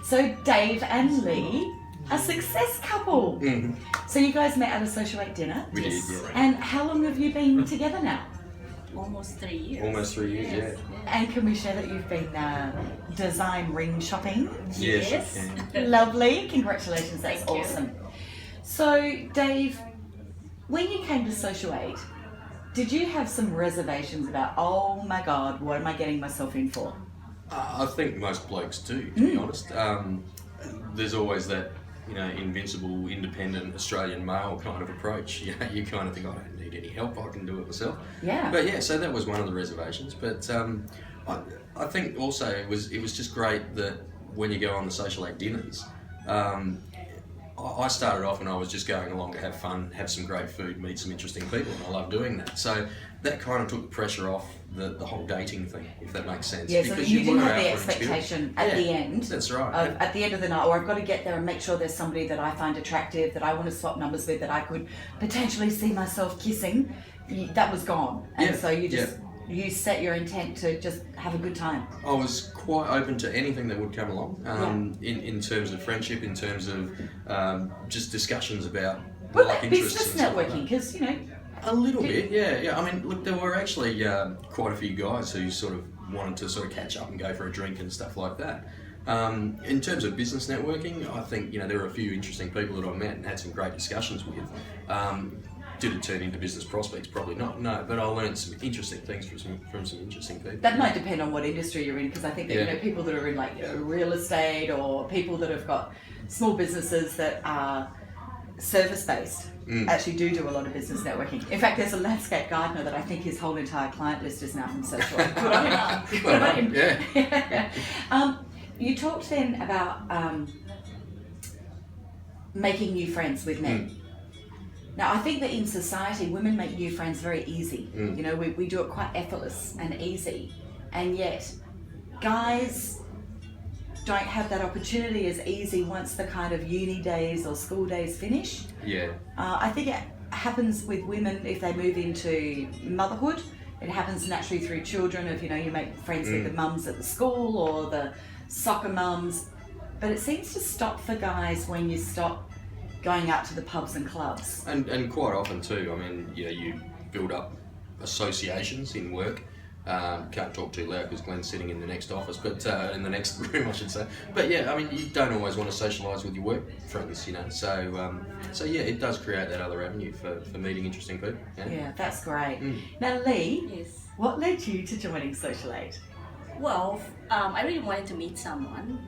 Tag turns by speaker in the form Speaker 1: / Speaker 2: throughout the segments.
Speaker 1: So Dave and Lee, a success couple.
Speaker 2: Mm-hmm.
Speaker 1: So you guys met at a Social 8 dinner.
Speaker 2: We did, yeah.
Speaker 1: And how long have you been together now?
Speaker 3: Almost 3 years.
Speaker 2: Almost 3 years,
Speaker 3: Yes.
Speaker 1: And can we share that you've been design ring shopping?
Speaker 2: Yes,
Speaker 3: Yes.
Speaker 2: you can.
Speaker 1: Lovely. Congratulations. That's
Speaker 3: Thank you.
Speaker 1: awesome. So Dave, when you came to Social 8, did you have some reservations about, oh my God, what am I getting myself in for?
Speaker 2: I think most blokes do, to be honest. There's always that, invincible, independent Australian male kind of approach. You kind of think, I don't need any help, I can do it myself.
Speaker 1: Yeah.
Speaker 2: But yeah, so that was one of the reservations. But I think also it was just great that when you go on the Social 8 dinners, I started off and I was just going along to have fun, have some great food, meet some interesting people, and I love doing that. So that kind of took the pressure off the whole dating thing, if that makes sense.
Speaker 1: Yeah, so
Speaker 2: Because
Speaker 1: you didn't
Speaker 2: were
Speaker 1: have
Speaker 2: out
Speaker 1: the
Speaker 2: for an
Speaker 1: expectation
Speaker 2: experience.
Speaker 1: at the end.
Speaker 2: That's right.
Speaker 1: At the end of the night, or I've got to get there and make sure there's somebody that I find attractive, that I want to swap numbers with, that I could potentially see myself kissing. That was gone. And
Speaker 2: Yeah,
Speaker 1: so you just, you set your intent to just have a good time.
Speaker 2: I was quite open to anything that would come along, in terms of friendship, in terms of just discussions about
Speaker 1: Well,
Speaker 2: like
Speaker 1: that
Speaker 2: interests
Speaker 1: business
Speaker 2: and stuff like
Speaker 1: networking,
Speaker 2: that.
Speaker 1: because,
Speaker 2: A little bit, yeah. I mean, look, there were actually quite a few guys who sort of wanted to sort of catch up and go for a drink and stuff like that. In terms of business networking, I think, there were a few interesting people that I met and had some great discussions with. Did it turn into business prospects? Probably not, no. But I learned some interesting things from some interesting people.
Speaker 1: that might depend on what industry you're in, because I think that,
Speaker 2: Yeah.
Speaker 1: people that are in like real estate, or people that have got small businesses that are service-based, actually do a lot of business networking. In fact, there's a landscape gardener that I think his whole entire client list is now from Social. Good on him. Good on him.
Speaker 2: Yeah.
Speaker 1: You talked then about making new friends with men. Now, I think that in society, women make new friends very easy. We do it quite effortless and easy. And yet, guys don't have that opportunity as easy once the kind of uni days or school days finish.
Speaker 2: Yeah.
Speaker 1: I think it happens with women if they move into motherhood. It happens naturally through children of, you make friends with the mums at the school or the soccer mums. But it seems to stop for guys when you stop going out to the pubs and clubs.
Speaker 2: And quite often too, I mean, you build up associations in work. Can't talk too loud because Glenn's sitting in the next office, but in the next room, I should say. But yeah, I mean, you don't always want to socialise with your work friends, So yeah, it does create that other avenue for meeting interesting people.
Speaker 1: Yeah, that's great. Now, Lee,
Speaker 3: Yes.
Speaker 1: what led you to joining Social 8?
Speaker 3: Well, I really wanted to meet someone.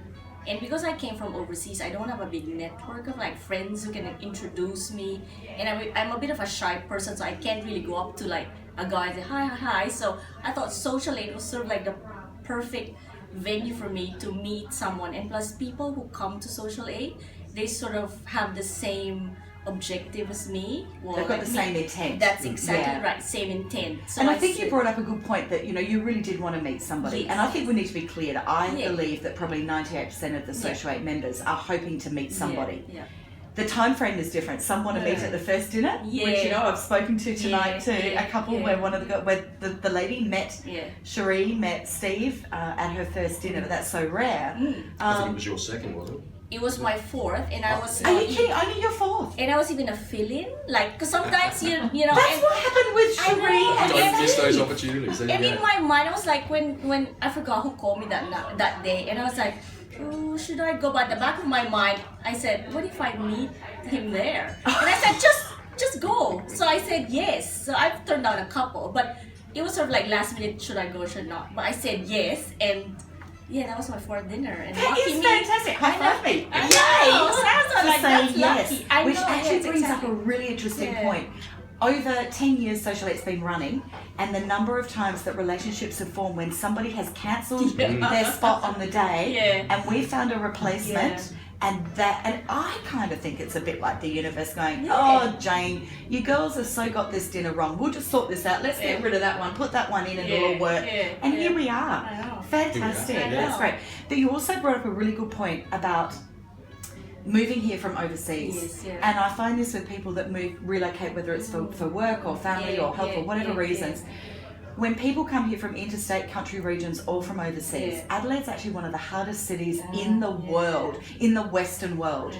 Speaker 3: And because I came from overseas, I don't have a big network of like friends who can introduce me. And I'm a bit of a shy person, so I can't really go up to like a guy and say hi. So I thought Social 8 was sort of like the perfect venue for me to meet someone. And plus, people who come to Social 8, they sort of have the same objective as me. Well,
Speaker 1: They've got
Speaker 3: like
Speaker 1: the
Speaker 3: me.
Speaker 1: same intent.
Speaker 3: That's exactly
Speaker 1: Yeah.
Speaker 3: right, same intent. So
Speaker 1: And I think you
Speaker 3: said-
Speaker 1: brought up a good point that, you really did want to meet somebody.
Speaker 3: Yes.
Speaker 1: And I think we need to be clear that I
Speaker 3: Yeah.
Speaker 1: believe that probably 98% of the Social 8 members are hoping to meet somebody.
Speaker 3: Yeah.
Speaker 1: The time frame is different. Some want to meet at the first dinner, which
Speaker 3: Yeah.
Speaker 1: I've spoken to tonight
Speaker 3: Yeah,
Speaker 1: to
Speaker 3: yeah,
Speaker 1: a couple
Speaker 3: yeah.
Speaker 1: where the lady met
Speaker 3: Yeah.
Speaker 1: Cherie, met Steve at her first dinner, but that's so rare.
Speaker 2: I think it was your second, wasn't it?
Speaker 3: It was my fourth, and I was.
Speaker 1: Are you kidding? Only your fourth.
Speaker 3: And I was even a fill-in, like, cause sometimes you know.
Speaker 1: That's
Speaker 3: and,
Speaker 1: what happened with
Speaker 3: I
Speaker 1: Cherie
Speaker 3: know.
Speaker 1: and
Speaker 2: Don't miss those
Speaker 1: Steve.
Speaker 2: opportunities. There
Speaker 3: and
Speaker 2: you
Speaker 3: in
Speaker 2: go.
Speaker 3: my mind, I was like, when I forgot who called me that day, and I was like, oh, should I go? But at the back of my mind, I said, what if I meet him there? And I said, just go. So I said yes. So I've turned down a couple, but it was sort of like last minute, should I go, should not? But I said yes, and yeah, that was my fourth dinner. And
Speaker 1: That
Speaker 3: lucky
Speaker 1: is
Speaker 3: me.
Speaker 1: fantastic. High five me.
Speaker 3: I know.
Speaker 1: Yay!
Speaker 3: Sounds
Speaker 1: To
Speaker 3: like
Speaker 1: say
Speaker 3: that's
Speaker 1: yes,
Speaker 3: lucky. I
Speaker 1: which
Speaker 3: know,
Speaker 1: actually
Speaker 3: yes,
Speaker 1: brings up
Speaker 3: exactly.
Speaker 1: a really interesting
Speaker 3: Yeah.
Speaker 1: point. Over 10 years Social 8's been running, and the number of times that relationships have formed when somebody has cancelled their spot on the day,
Speaker 3: Yeah.
Speaker 1: and we found a replacement.
Speaker 3: Yeah.
Speaker 1: And I kind of think it's a bit like the universe going,
Speaker 3: Yeah.
Speaker 1: oh, Jane, you girls have so got this dinner wrong. We'll just sort this out. Let's get
Speaker 3: Yeah.
Speaker 1: rid of that one, put that one in, and
Speaker 3: Yeah,
Speaker 1: it'll work.
Speaker 3: yeah,
Speaker 1: And
Speaker 3: yeah.
Speaker 1: here we are.
Speaker 3: I know.
Speaker 1: Fantastic.
Speaker 2: I know.
Speaker 1: That's great. But you also brought up a really good point about moving here from overseas.
Speaker 3: Yes, yeah.
Speaker 1: And I find this with people that relocate, whether it's for work or family
Speaker 3: Yeah,
Speaker 1: or health
Speaker 3: yeah,
Speaker 1: or whatever
Speaker 3: yeah,
Speaker 1: reasons. when people come here from interstate, country regions, or from overseas,
Speaker 3: Yeah.
Speaker 1: Adelaide's actually one of the hardest cities in the world, in the Western world,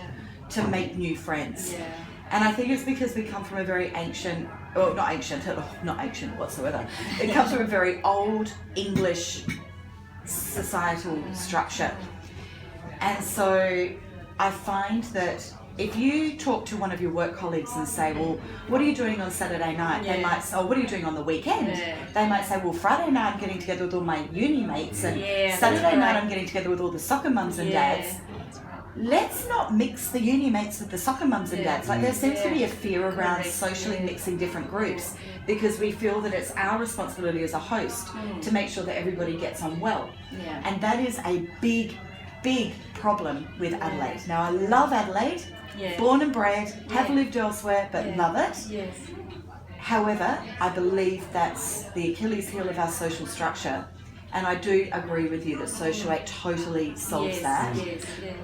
Speaker 1: to make new friends.
Speaker 3: Yeah.
Speaker 1: And I think it's because we come from a very ancient, well, not ancient whatsoever. It comes from a very old English societal structure. And so I find that if you talk to one of your work colleagues and say, well, what are you doing on Saturday night? They might say, oh, what are you doing on the weekend? They might say, well, Friday night I'm getting together with all my uni mates, and Saturday night I'm getting together with all the soccer mums and dads. Let's not mix the uni mates with the soccer mums and dads. Like, there seems to be a fear around socially mixing different groups, because we feel that it's our responsibility as a host to make sure that everybody gets on well. And that is a big problem with Adelaide. Now, I love Adelaide, born and bred, have lived elsewhere, but love it. However, I believe that's the Achilles heel of our social structure. And I do agree with you that Social 8 totally solves that.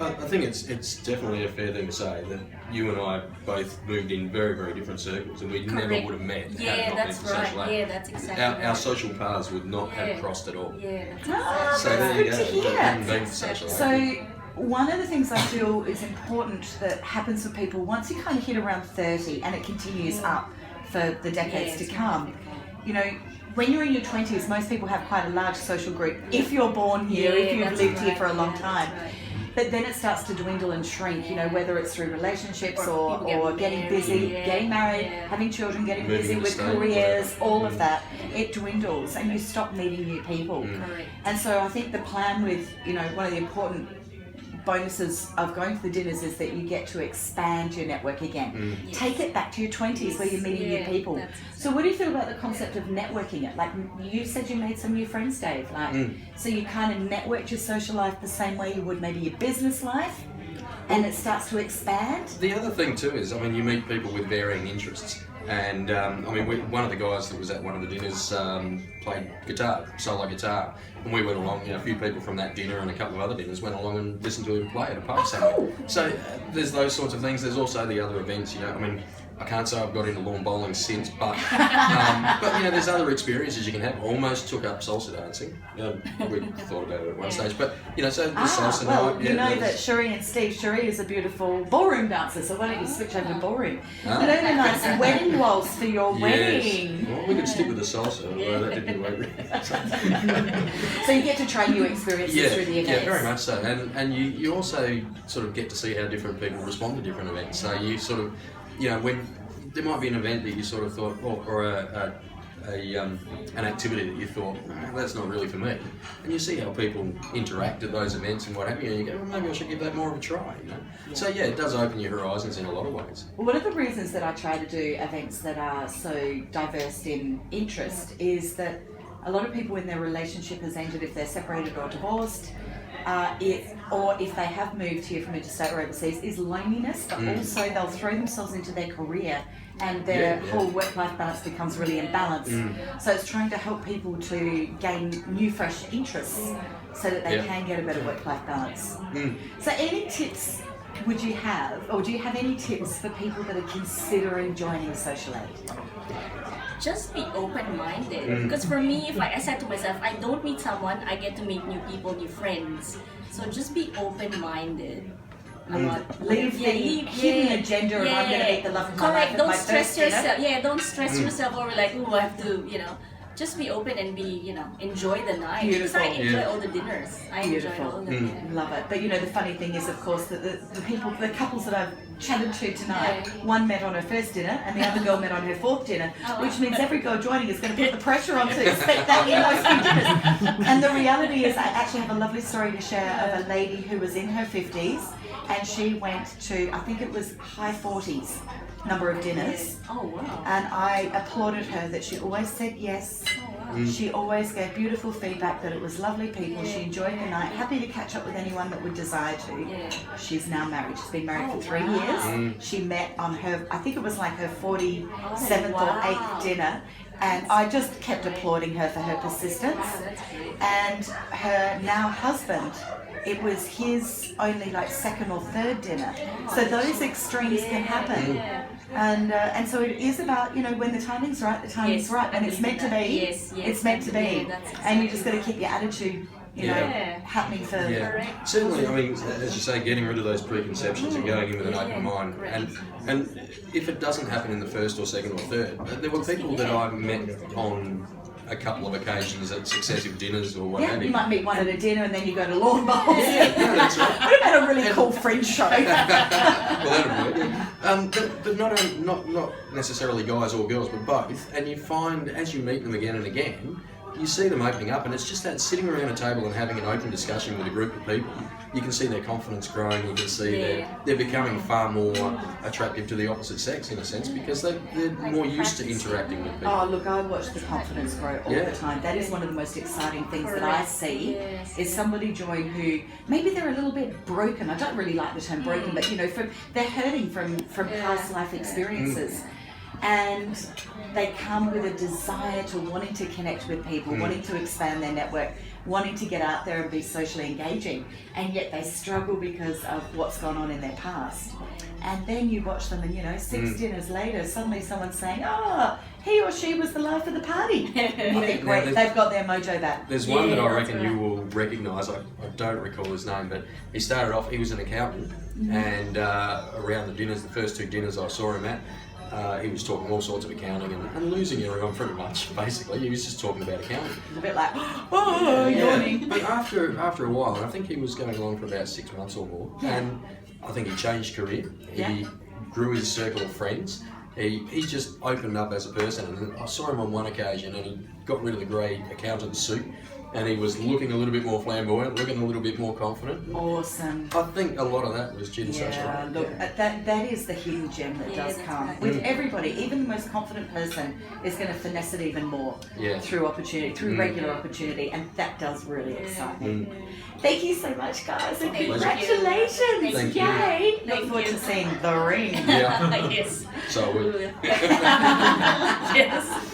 Speaker 2: I think it's definitely a fair thing to say that you and I both moved in very, very different circles, and we never would have met had it not been for Social 8.
Speaker 3: Yeah, that's exactly
Speaker 2: Our social paths would not have crossed at all.
Speaker 1: That's
Speaker 2: So there you
Speaker 1: good
Speaker 2: go.
Speaker 1: to hear.
Speaker 2: It hadn't been for Social 8.
Speaker 1: So one of the things I feel is important that happens for people once you kind of hit around 30, and it continues up for the decades to come, you know, when you're in your 20s, most people have quite a large social group, if you're born here, if you've lived here for a long time. But then it starts to dwindle and shrink, you know, whether it's through relationships or getting busy, getting married, having children, getting busy with careers, all of that. It dwindles and you stop meeting new people. And so I think the plan with, you know, one of the important bonuses of going to the dinners is that you get to expand your network again. Take it back to your 20s where you're meeting new people. So what do you feel about the concept of networking it? Like, you said you made some new friends, Dave. Like, so you kind of networked your social life the same way you would maybe your business life, and it starts to expand?
Speaker 2: The other thing too is, I mean, you meet people with varying interests. And I mean, one of the guys that was at one of the dinners played guitar, solo guitar, and we went along. You know, a few people from that dinner and a couple of other dinners went along and listened to him play at a pub somewhere. So there's those sorts of things. There's also the other events. You know, I mean, I can't say I've got into lawn bowling since, but you know, there's other experiences you can have. Almost took up salsa dancing. You know, we thought about it at one stage, but you know, so the salsa night.
Speaker 1: You know that Cherie and Steve. Cherie is a beautiful ballroom dancer, so why don't you switch over to ballroom? Learn a nice wedding waltz for your wedding.
Speaker 2: Well, we could stick with the salsa, although that didn't work.
Speaker 1: So you get to try new experiences through the events.
Speaker 2: Yeah, very much so, and you also sort of get to see how different people respond to different events. So you sort of, you know, when there might be an event that you sort of thought, or an activity that you thought, that's not really for me, and you see how people interact at those events and what have you, and you go, well, maybe I should give that more of a try, you know. So yeah, it does open your horizons in a lot of ways.
Speaker 1: Well, one of the reasons that I try to do events that are so diverse in interest is that a lot of people in their relationship has ended, if they're separated or divorced, or if they have moved here from interstate or overseas, is loneliness, but also they'll throw themselves into their career and their whole work-life balance becomes really imbalanced. So it's trying to help people to gain new, fresh interests so that they can get a better work-life balance. So any tips would you have, or do you have any tips for people that are considering joining Social 8?
Speaker 3: Just be open-minded, because for me, if I said to myself, I don't meet someone, I get to meet new people, new friends. So just be open-minded.
Speaker 1: Leave the hidden agenda of I'm going to make the love of my life.
Speaker 3: Don't stress yourself. Don't stress yourself over like, oh, I have to, you know. Just be open and be, you know, enjoy the night.
Speaker 1: Beautiful.
Speaker 3: Because I enjoy all the dinners. I enjoy all of them. Yeah.
Speaker 1: Love it. But you know, the funny thing is, of course, that the couples that I've chatted to tonight, one met on her first dinner and the other girl met on her fourth dinner, which means every girl joining is going to put the pressure on to expect that in those few dinners. And the reality is, I actually have a lovely story to share of a lady who was in her 50s and she went to, I think it was high 40s. Number of dinners.
Speaker 3: Oh wow.
Speaker 1: And I applauded her that she always said yes. Oh, wow. She always gave beautiful feedback that it was lovely people. She enjoyed the night, happy to catch up with anyone that would desire to. She's now married. She's been married for 3 years. She met on her, I think it was like her 47th or 8th dinner. And I just kept applauding her for her persistence. And her now husband it was his only like second or third dinner. So those extremes can happen. And so it is about, when the timing's right, the timing's right, and it's meant to be. It's meant to be. And you just got to keep your attitude, happening for.
Speaker 2: Yeah. Certainly, I mean, as you say, getting rid of those preconceptions and going in with an open mind. And if it doesn't happen in the first or second or third, there were people that I met on a couple of occasions at successive dinners or what have you.
Speaker 1: You might meet one at a dinner and then you go to lawn bowls.
Speaker 2: No, that's right.
Speaker 1: What about a really cool French show?
Speaker 2: Well, that'd work. But not necessarily guys or girls, but both. And you find, as you meet them again and again, you see them opening up, and it's just that sitting around a table and having an open discussion with a group of people. You can see their confidence growing. You can see they're becoming far more attractive to the opposite sex in a sense, because they're more used to interacting with people.
Speaker 1: Oh, look, I watch the confidence grow all the time. That is one of the most exciting things that I see, is somebody join who maybe they're a little bit broken. I don't really like the term broken, but they're hurting from past life experiences. And they come with a desire to wanting to connect with people, wanting to expand their network, wanting to get out there and be socially engaging, and yet they struggle because of what's gone on in their past. And then you watch them and, 6 dinners later, suddenly someone's saying, he or she was the life of the party. And you think, great, they've got their mojo back.
Speaker 2: There's one that I reckon you will recognise. I don't recall his name, but he started off, he was an accountant, and around the dinners, the first 2 dinners I saw him at, he was talking all sorts of accounting and losing everyone pretty much, basically. He was just talking about accounting.
Speaker 1: A bit like, yawning.
Speaker 2: But after a while, and I think he was going along for about 6 months or more, and I think he changed career. He grew his circle of friends. He just opened up as a person, and I saw him on one occasion, and he got rid of the grey accountant suit, and he was looking a little bit more flamboyant, looking a little bit more confident.
Speaker 1: Awesome.
Speaker 2: I think a lot of that was due to social media.
Speaker 1: Look, that is the hidden gem that does come with everybody. Even the most confident person is going to finesse it even more through opportunity, through regular opportunity, and that does really excite me. Thank you so much, guys, and congratulations!
Speaker 2: Thank you.
Speaker 1: Yay! Look forward to seeing the ring.
Speaker 2: Yeah.
Speaker 3: Yes.
Speaker 2: So we.
Speaker 3: Yes.